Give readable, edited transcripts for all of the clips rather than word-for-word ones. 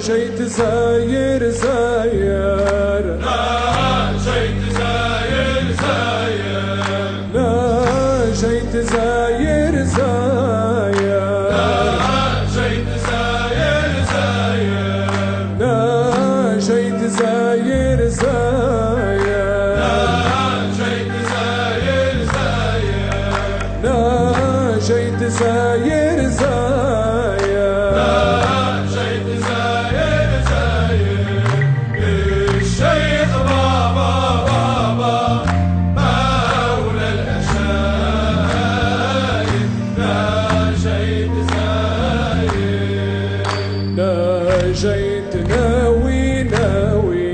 ناجيت زاير زاير ناجيت زاير زاير ناجيت زاير زاير ناجيت زاير زاير ناجيت زاير زاير ناجيت زاير زاير ناجيت زاير زاير ناجيت زاير زاير الشيخ بابا بابا مولى الأشاير ناجيت زاير ناجيت ناوي ناوي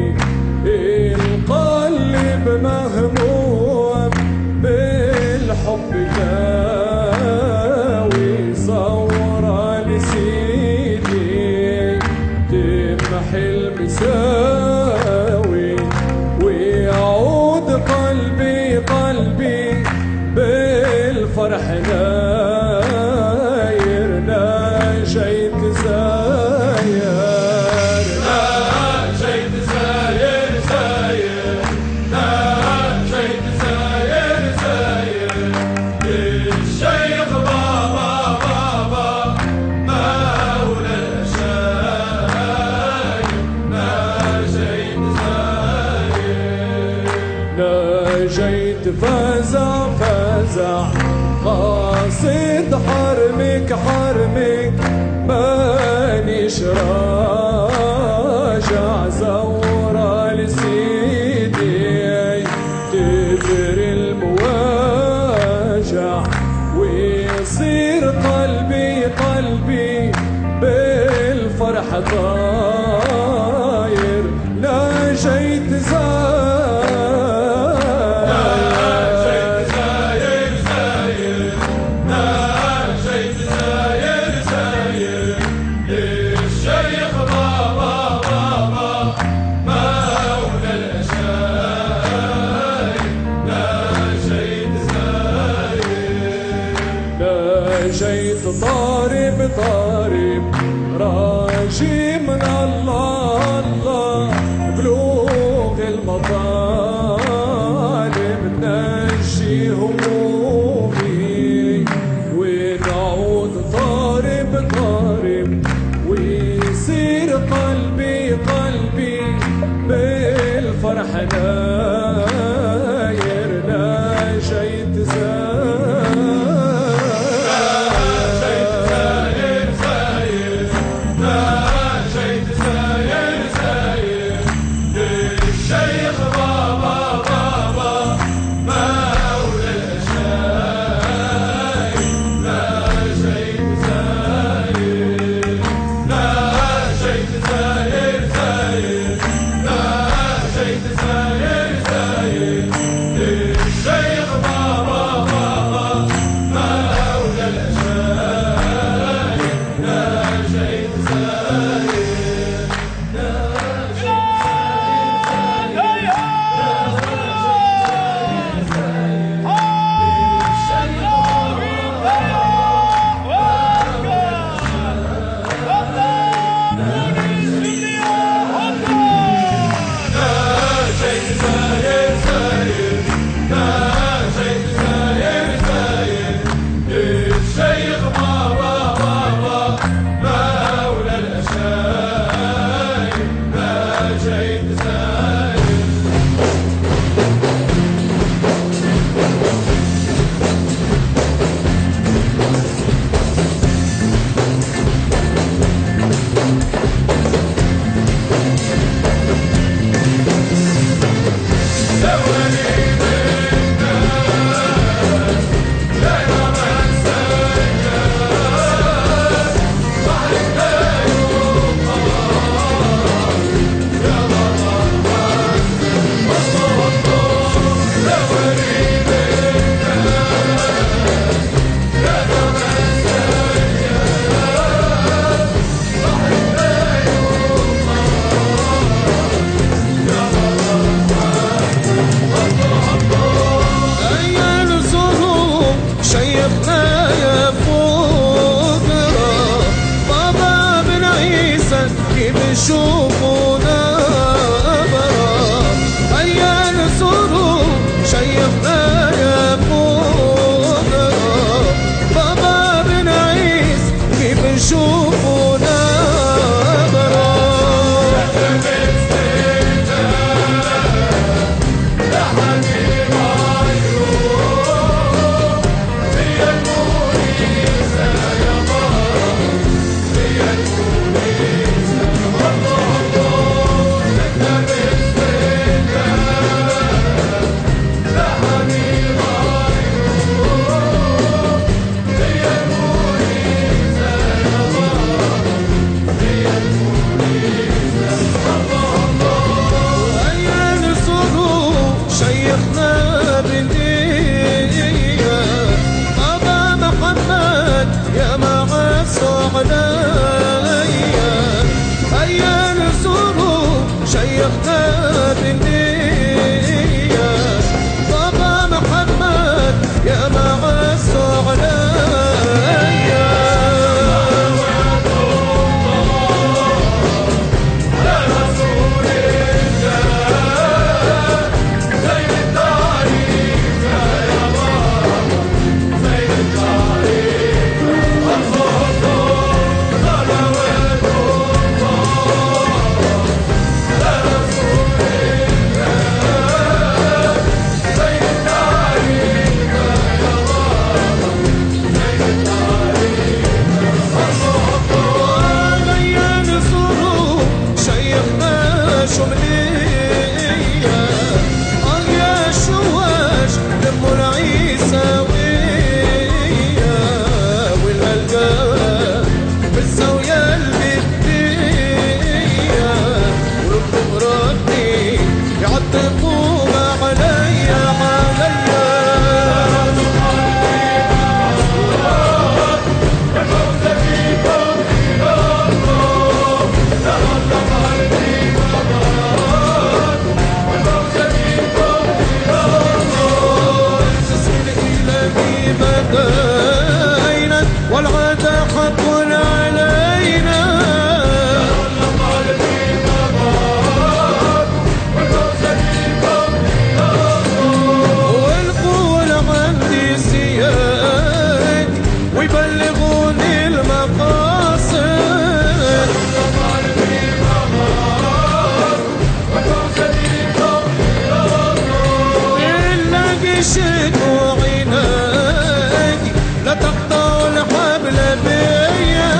القلب مهموم بالحب كاوي صورة لسيدي تمحي المساوي ويعود قلبي قلبي بالفرح ناير ناجيت زاير ناجيت زاير زاير ناجيت زاير زاير الشيخ بابا بابا مولى الأشاير ناجيت زاير ناجيت فزع فزع قاصد حرمك حرمك مانيش راجع زورة لسيدي تبري المواجع ويصير قلبي قلبي بالفرح طاير ناجيت ناجيت زاير زاير ناجيت زاير زاير الشيخ بابا بابا مولى الأشاير ناجيت زاير ناجيت طارب طارب راجي من الله الله بلوغ المطالب نجي همومي ونعود طارب طارب ويصير قلبي قلبي بالفرح ناير ناجيت ناجيت زاير زاير ناجيت زاير زاير الشيخ بابا بابا مولى الأشاير وعيناي لا تقطع الحبل بيا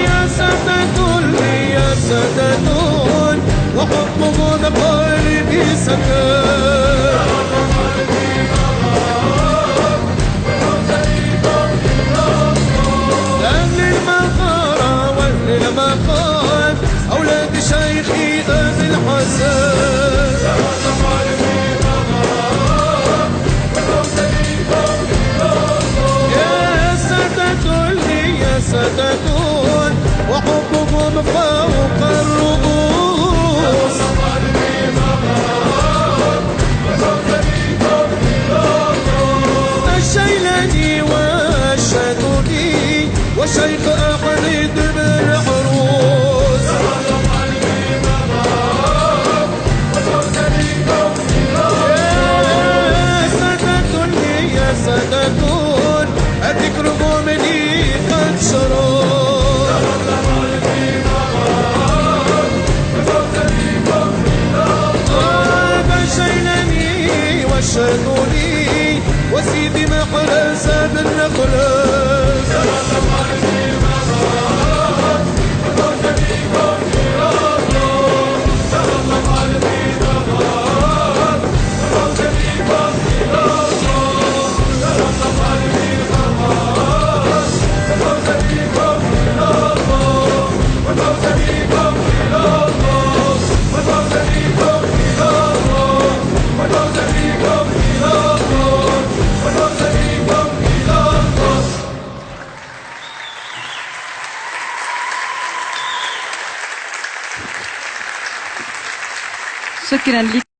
يا سادتون يا سادتون وحبكم قلبي سكن المقام أولاد شيخي أبي الحسن يا سادتون يا سادتون وحبكم فوق الرؤوس الشيلاني والشاذلي وشيخ أحمد بالحروس يا سادتون الذكر مني قد شرور بشيلني والشاذلي وسيدي محرز بالنخلة شكرا لك.